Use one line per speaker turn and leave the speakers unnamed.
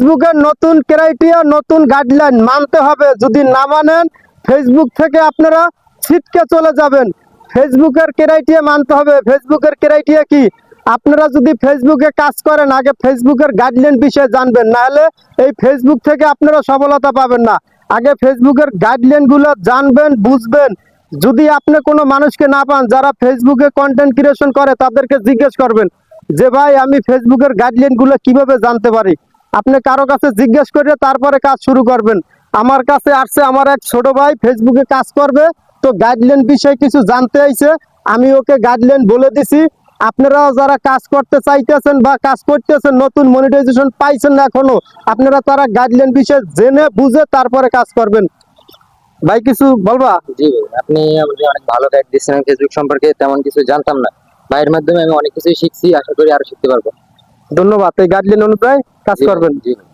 ফেসবুকের নতুন ক্রাইটেরিয়া, নতুন গাইডলাইন মানতে হবে। যদি না মানেন ফেসবুক থেকে আপনারা ছিটকে চলে যাবেন। ফেসবুকের ক্রাইটেরিয়া মানতে হবে। ফেসবুকের ক্রাইটেরিয়া কি? আপনারা যদি ফেসবুকে কাজ করেন আগে ফেসবুকের গাইডলাইন বিষয়ে জানবেন, না হলে এই ফেসবুক থেকে আপনারা সফলতা পাবেন না। আগে ফেসবুকের গাইডলাইন গুলো জানবেন, বুঝবেন। যদি আপনি কোনো মানুষকে না পান যারা ফেসবুকে কন্টেন্ট ক্রিয়েশন করে, তাদেরকে জিজ্ঞেস করবেন যে ভাই আমি ফেসবুকের গাইডলাইন গুলো কিভাবে জানতে পারি। আপনি কারো কাছে জিজ্ঞেস করে তারপরে কাজ শুরু করবেন। আমার কাছে আসছে আমার এক ছোট ভাই ফেসবুকে কাজ করবে, তো গাইডলাইন বিষয়ে কিছু জানতে আইছে, আমি ওকে গাইডলাইন বলে দিছি। আপনারাও যারা কাজ করতে চাইতেছেন বা কাজ করতেছেন, নতুন মনিটাইজেশন পাইছেন না এখনো, আপনারা তারা গাইডলাইন বিষয়ে জেনে বুঝে তারপরে কাজ করবেন। ভাই কিছু বলবা?
জি ভাই, আপনি আমাকে অনেক ভালো গাইড দিচ্ছেন। ফেসবুক সম্পর্কে তেমন কিছু জানতাম না, ভাইয়ের মাধ্যমে আমি অনেক কিছুই শিখছি, আশা করি আরো শিখতে পারবো।
ধন্যবাদ। এই গাইডলাইন অনুযায়ী কাজ
জি ভাই,
করবেন।
জি ভাই।